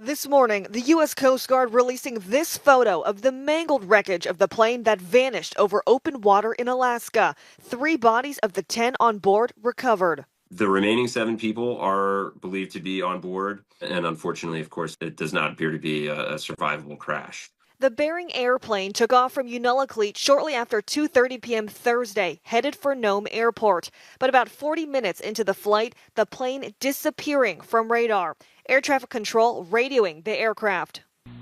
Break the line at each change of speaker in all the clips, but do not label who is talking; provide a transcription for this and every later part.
This morning, the U.S. Coast Guard releasing this photo of the mangled wreckage of the plane that vanished over open water in Alaska. 3 bodies of the 10 on board recovered.
The remaining 7 people are believed to be on board, and unfortunately, of course, it does not appear to be a survivable crash.
The Bering airplane took off from Unalakleet shortly after 2:30 p.m. Thursday, headed for Nome Airport. But about 40 minutes into the flight, the plane disappearing from radar. Air traffic control radioing the aircraft.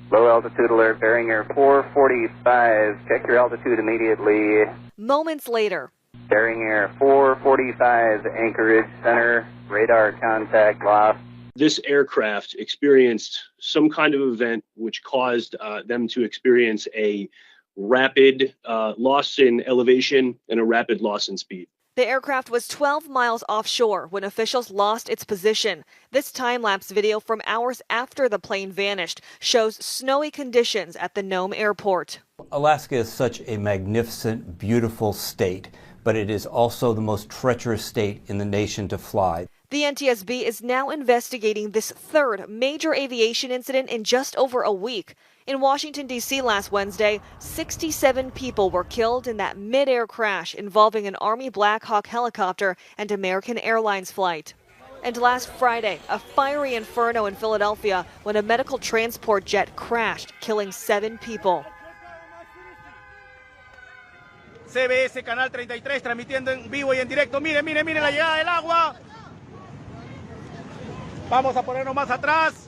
Low altitude alert, Bering Air 445. Check your altitude immediately.
Moments later,
Bering Air 445, Anchorage Center, radar contact lost.
This aircraft experienced some kind of event which caused them to experience a rapid loss in elevation and a rapid loss in speed.
the aircraft was 12 miles offshore when officials lost its position. This time-lapse video from hours after the plane vanished shows snowy conditions at the Nome Airport.
Alaska is such a magnificent, beautiful state, but it is also the most treacherous state in the nation to fly.
The NTSB is now investigating this third major aviation incident in just over a week. In Washington, D.C. last Wednesday, 67 people were killed in that mid-air crash involving an Army Black Hawk helicopter and American Airlines flight. And last Friday, a fiery inferno in Philadelphia when a medical transport jet crashed, killing 7 people.
CBS Canal 33 transmitiendo en vivo y en directo. Miren, miren, miren la llegada del agua. Vamos a ponernos más atrás.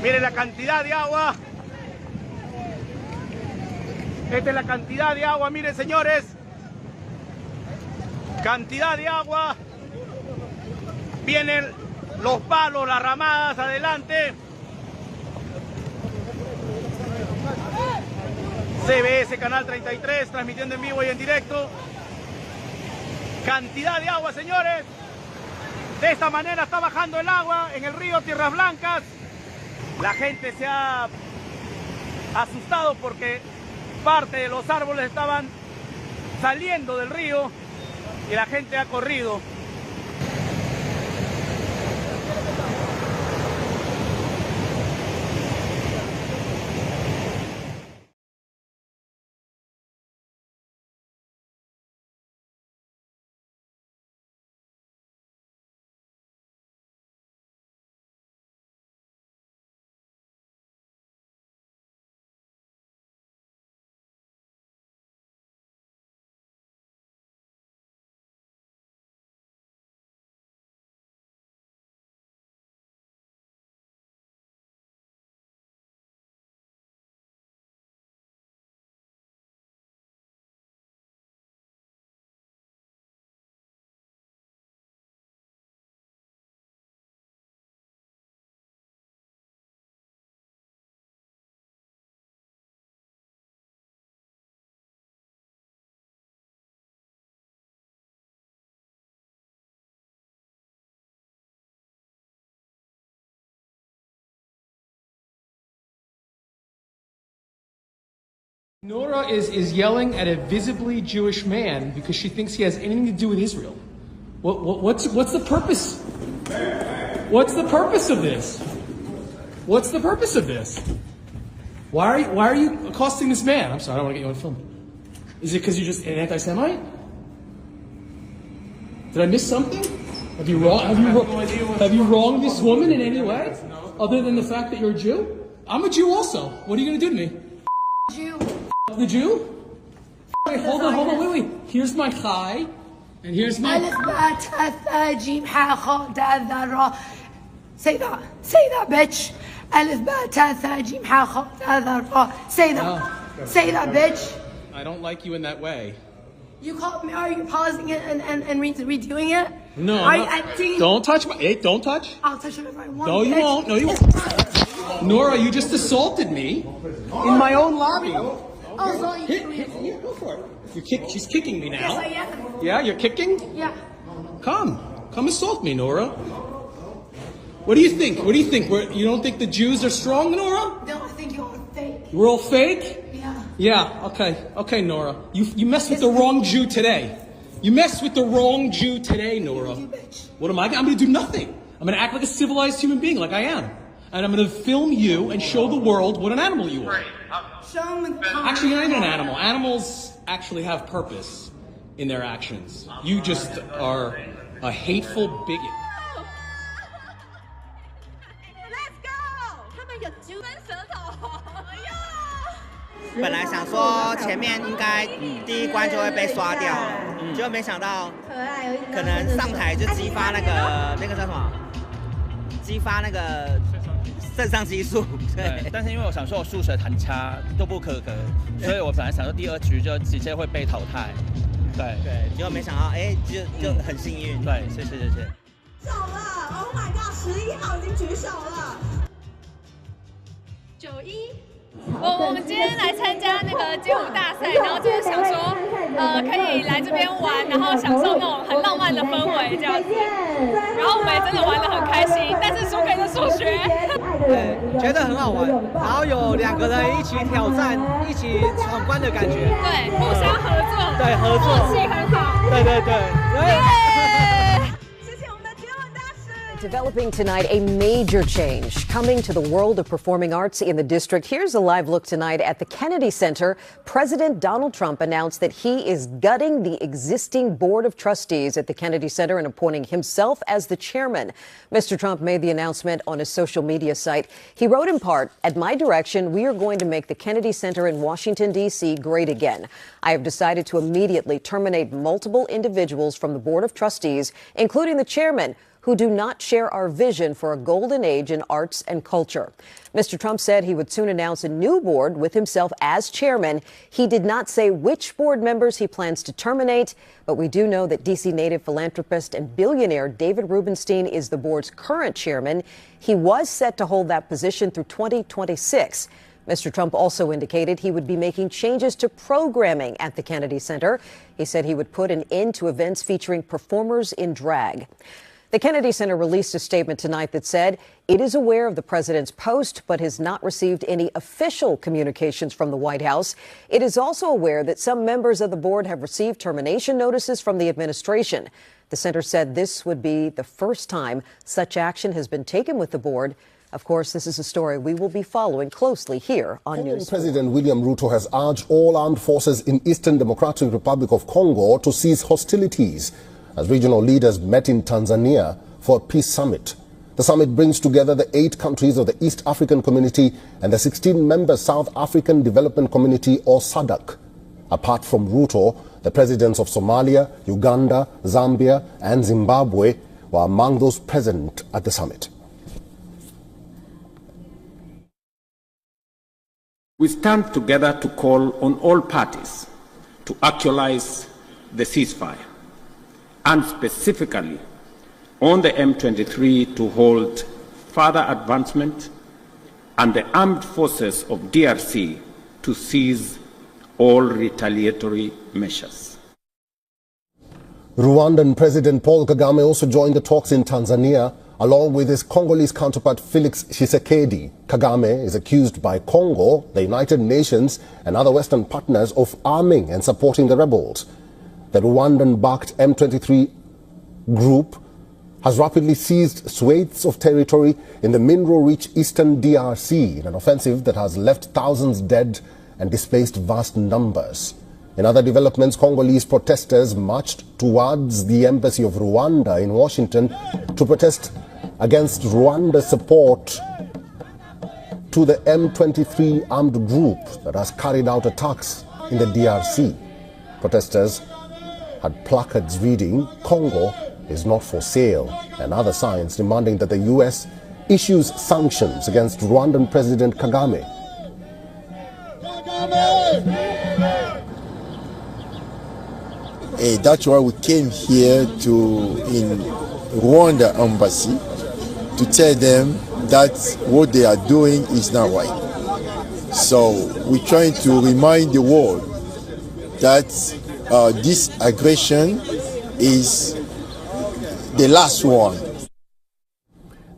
Miren la cantidad de agua. Esta es la cantidad de agua, miren señores. Cantidad de agua. Vienen los palos, las ramadas adelante. CBS Canal 33 transmitiendo en vivo y en directo. Cantidad de agua, señores. De esta manera está bajando el agua en el río Tierras Blancas. La gente se ha asustado porque parte de los árboles estaban saliendo del río y la gente ha corrido.
Nora is yelling at a visibly Jewish man because she thinks he has anything to do with Israel. What's the purpose? What's the purpose of this? What's the purpose of this? Why are you accosting this man? I'm sorry, I don't want to get you on film. Is it because you're just an anti-Semite? Did I miss something? Have you wronged this woman in any way? Other than the fact that you're a Jew? I'm a Jew also. What are you going to do to me?
Jew.
The Jew? Wait, hold on, wait. Here's my chai, and here's my...
Say that, bitch. Say that, bitch.
I don't like you in that way.
You called me, are you pausing it and redoing it?
No,
are you editing?
Don't touch my... Hey, don't touch.
I'll touch it if I want.
No, you won't. No, you won't. Nora, you just assaulted me in my own lobby.
Oh, so
Here, go for it. She's kicking me now.
Yes, I am.
Yeah, you're kicking?
Yeah.
Come assault me, Nora. What do you think? You don't think the Jews are strong, Nora?
No, I think you're fake.
We're all fake?
Yeah.
Yeah, okay, Nora. You messed with the wrong Jew today. You mess with the wrong Jew today, Nora. What am I? I'm going to do nothing. I'm going to act like a civilized human being, like I am. And I'm going to film you and show the world what an animal you are. Actually, you're not even an animal. Animals actually have purpose in their actions. You just are a hateful bigot.
Let's go! 他们有猪跟舌头。哎呦！
本来想说前面应该第一关就会被刷掉，结果没想到可能上台就激发那个叫什么？激发那个肾上激素。
对，但是因为我想说我数学很差，都不合格，所以我本来想说第二局就直接会被淘汰。对，
结果没想到，就很幸运。
对，谢谢。
手了 ，Oh my God， 11号已经举手了。91。
我们今天来参加那个街舞大赛，然后就是想说，可以来这边玩，然后享受那种很浪漫的氛围这样子。然后我们也真的玩得很开心，但是输给了数学。
对，觉得很好玩，然后有2个人一起挑战、一起闯关的感觉。
对，互相合作。
对，合作。
默契很好。
对。
Developing tonight, a major change coming to the world of performing arts in the district. Here's a live look tonight at the Kennedy Center. President Donald Trump announced that he is gutting the existing board of trustees at the Kennedy Center and appointing himself as the chairman. Mr. Trump made the announcement on his social media site. He wrote in part, "At my direction, we are going to make the Kennedy Center in Washington, D.C. great again. I have decided to immediately terminate multiple individuals from the board of trustees, including the chairman, who do not share our vision for a golden age in arts and culture." Mr. Trump said he would soon announce a new board with himself as chairman. He did not say which board members he plans to terminate, but we do know that D.C. native philanthropist and billionaire David Rubenstein is the board's current chairman. He was set to hold that position through 2026. Mr. Trump also indicated he would be making changes to programming at the Kennedy Center. He said he would put an end to events featuring performers in drag. The Kennedy Center released a statement tonight that said it is aware of the president's post, but has not received any official communications from the White House. It is also aware that some members of the board have received termination notices from the administration. The center said this would be the first time such action has been taken with the board. Of course, this is a story we will be following closely here on News.
President William Ruto has urged all armed forces in Eastern Democratic Republic of Congo to cease hostilities as regional leaders met in Tanzania for a peace summit. The summit brings together the 8 countries of the East African Community and the 16-member South African Development Community, or SADC. Apart from Ruto, the presidents of Somalia, Uganda, Zambia and Zimbabwe were among those present at the summit.
We stand together to call on all parties to actualize the ceasefire, and specifically on the M23 to hold further advancement and the armed forces of DRC to cease all retaliatory measures.
Rwandan President Paul Kagame also joined the talks in Tanzania along with his Congolese counterpart Felix Tshisekedi. Kagame is accused by Congo, the United Nations and other Western partners of arming and supporting the rebels. The Rwandan-backed M23 group has rapidly seized swathes of territory in the mineral-rich eastern DRC in an offensive that has left thousands dead and displaced vast numbers. In other developments, Congolese protesters marched towards the embassy of Rwanda in Washington to protest against Rwanda's support to the M23 armed group that has carried out attacks in the DRC. Protesters had placards reading, "Congo is not for sale," and other signs demanding that the U.S. issues sanctions against Rwandan President Kagame.
That's why we came here in Rwanda embassy to tell them that what they are doing is not right. So we're trying to remind the world that this aggression is the last one.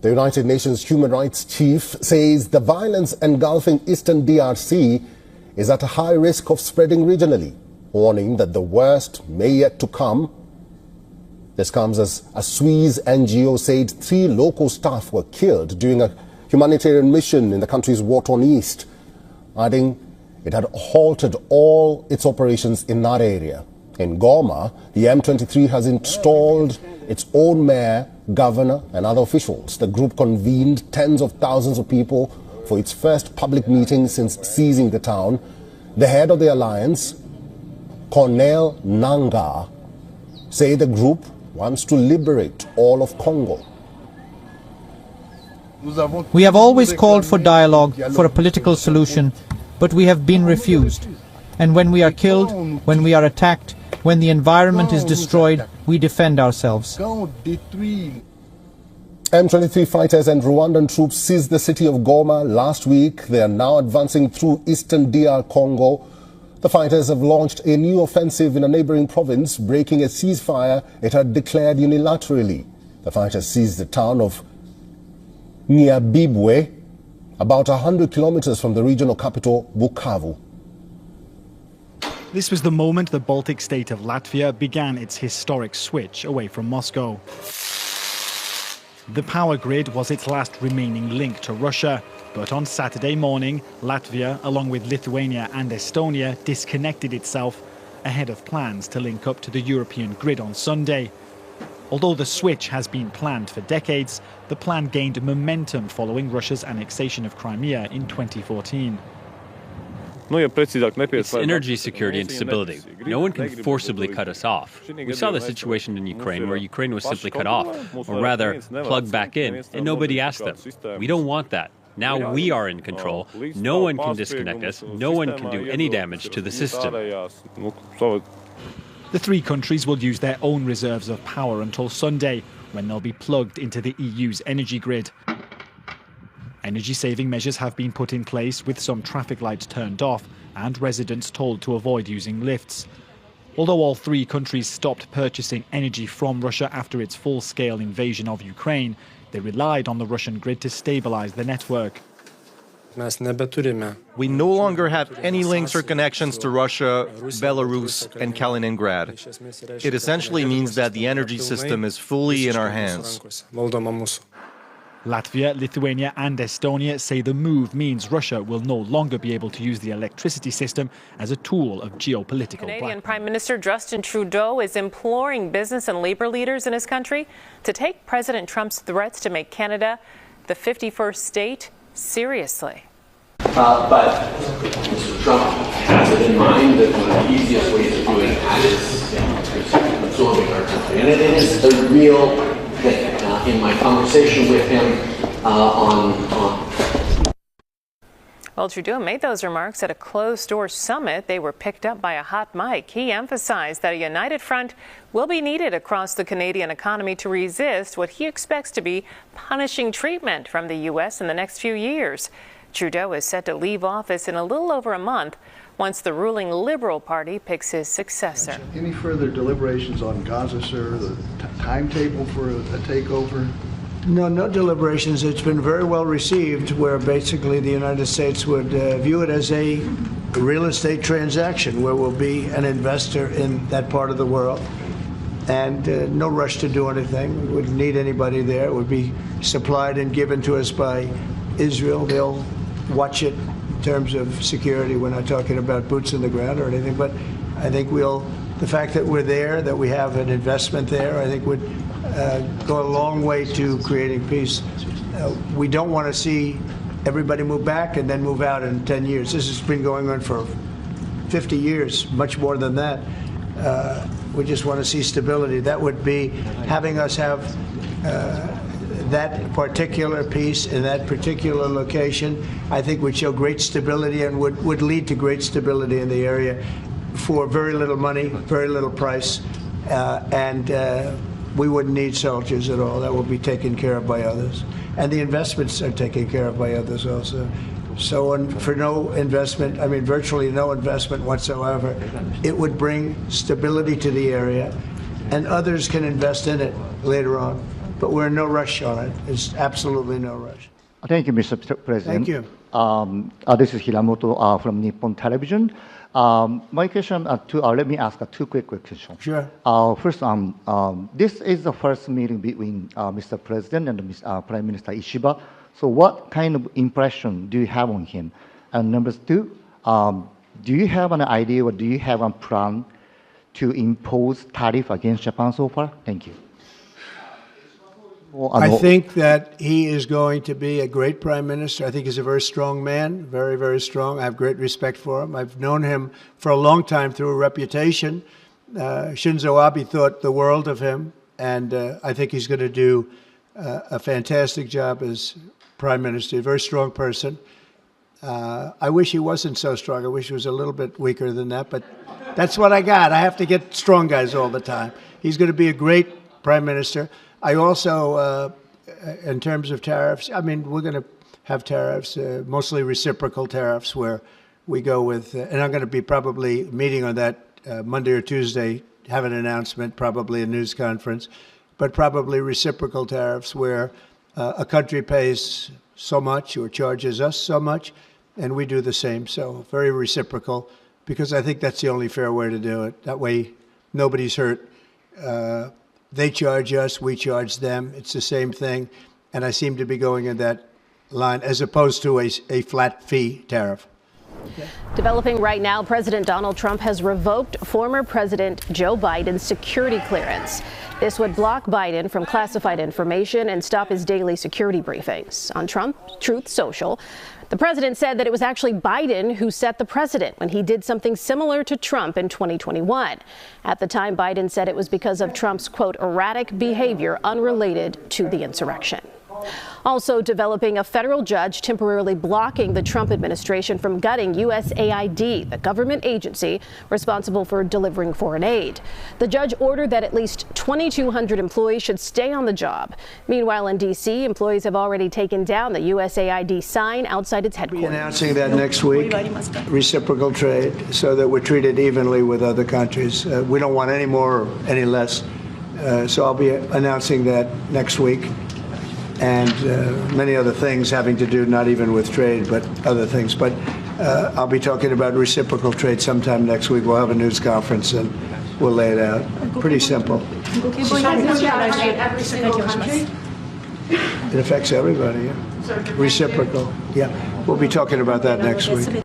The United Nations Human Rights Chief says the violence engulfing eastern DRC is at a high risk of spreading regionally. warning that the worst may yet to come. This comes as a Swiss NGO said 3 local staff were killed during a humanitarian mission in the country's war-torn east, adding it had halted all its operations in that area. In Goma, the M23 has installed its own mayor, governor and other officials. The group convened tens of thousands of people for its first public meeting since seizing the town. The head of the alliance, Cornel Nangaa, say the group wants to liberate all of Congo.
We have always called for dialogue, for a political solution, but we have been refused. And when we are killed, when we are attacked, when the environment is destroyed, we defend ourselves.
M23 fighters and Rwandan troops seized the city of Goma last week. They are now advancing through eastern DR Congo. The fighters have launched a new offensive in a neighboring province, breaking a ceasefire it had declared unilaterally. The fighters seized the town of Nyabibwe, about 100 kilometers from the regional capital, Bukavu.
This was the moment the Baltic state of Latvia began its historic switch away from Moscow. The power grid was its last remaining link to Russia. But on Saturday morning, Latvia, along with Lithuania and Estonia, disconnected itself ahead of plans to link up to the European grid on Sunday. Although the switch has been planned for decades, the plan gained momentum following Russia's annexation of Crimea in 2014.
It's energy security and stability. No one can forcibly cut us off. We saw the situation in Ukraine where Ukraine was simply cut off, or rather, plugged back in, and nobody asked them. We don't want that. Now we are in control. No one can disconnect us. No one can do any damage to the system.
The 3 countries will use their own reserves of power until Sunday, when they'll be plugged into the EU's energy grid. Energy-saving measures have been put in place, with some traffic lights turned off and residents told to avoid using lifts. Although all 3 countries stopped purchasing energy from Russia after its full-scale invasion of Ukraine, they relied on the Russian grid to stabilize the network.
We no longer have any links or connections to Russia, Belarus, and Kaliningrad. It essentially means that the energy system is fully in our hands.
Latvia, Lithuania and Estonia say the move means Russia will no longer be able to use the electricity system as a tool of geopolitical
Canadian
blackmail.
Prime Minister Justin Trudeau is imploring business and labor leaders in his country to take President Trump's threats to make Canada the 51st state seriously.
But Mr. Trump has it in mind that one of the easiest ways of doing that is absorbing our country. And it is a real thing. In my conversation with him
Well, Trudeau made those remarks at a closed-door summit. They were picked up by a hot mic. He emphasized that a united front will be needed across the Canadian economy to resist what he expects to be punishing treatment from the U.S. in the next few years. Trudeau is set to leave office in a little over a month once the ruling Liberal Party picks his successor.
Any further deliberations on Gaza, sir? The timetable for a takeover?
No deliberations. It's been very well received, where basically the United States would view it as a real estate transaction where we'll be an investor in that part of the world. And no rush to do anything. We wouldn't need anybody there. It would be supplied and given to us by Israel. They'll watch it in terms of security. We're not talking about boots in the ground or anything, but I think the fact that we're there, that we have an investment there, I think would go a long way to creating peace. We don't want to see everybody move back and then move out in 10 years. This has been going on for 50 years, much more than that. We just want to see stability. That would be having us have that particular piece in that particular location, I think would show great stability and would lead to great stability in the area for very little money, very little price, and we wouldn't need soldiers at all. That will be taken care of by others. And the investments are taken care of by others also. So for no investment, I mean virtually no investment whatsoever, it would bring stability to the area, and others can invest in it later on. But we're in no rush on it. There's absolutely no rush.
Thank you, Mr. President.
Thank you.
This is Hiramoto from Nippon Television.
My question, let me ask two quick questions.
Sure.
First, this is the first meeting between Mr. President and Prime Minister Ishiba. So what kind of impression do you have on him? And number two, do you have an idea or do you have a plan to impose tariff against Japan so far? Thank you.
I think that he is going to be a great prime minister. I think he's a very strong man, very, very strong. I have great respect for him. I've known him for a long time through a reputation. Shinzo Abe thought the world of him, and I think he's going to do a fantastic job as prime minister. A very strong person. I wish he wasn't so strong. I wish he was a little bit weaker than that, but that's what I got. I have to get strong guys all the time. He's going to be a great prime minister. I also, in terms of tariffs, I mean, we're going to have tariffs, mostly reciprocal tariffs, where we go with, and I'm going to be probably meeting on that Monday or Tuesday, have an announcement, probably a news conference, but probably reciprocal tariffs where a country pays so much or charges us so much, and we do the same. So very reciprocal, because I think that's the only fair way to do it. That way, nobody's hurt. They charge us, we charge them. It's the same thing. And I seem to be going in that line as opposed to a flat fee tariff. Okay.
Developing right now, President Donald Trump has revoked former President Joe Biden's security clearance. This would block Biden from classified information and stop his daily security briefings. On Truth Social, the president said that it was actually Biden who set the precedent when he did something similar to Trump in 2021. At the time, Biden said it was because of Trump's, quote, erratic behavior unrelated to the insurrection. Also developing, a federal judge temporarily blocking the Trump administration from gutting USAID, the government agency responsible for delivering foreign aid. The judge ordered that at least 2,200 employees should stay on the job. Meanwhile, in D.C., employees have already taken down the USAID sign outside its headquarters.
We'll be announcing that next week, reciprocal trade, so that we're treated evenly with other countries. We don't want any more or any less. So I'll be announcing that next week. And many other things having to do not even with trade, but other things. But I'll be talking about reciprocal trade sometime next week. We'll have a news conference and we'll lay it out. Pretty simple. It affects everybody, yeah. Reciprocal, yeah. We'll be talking about that next week.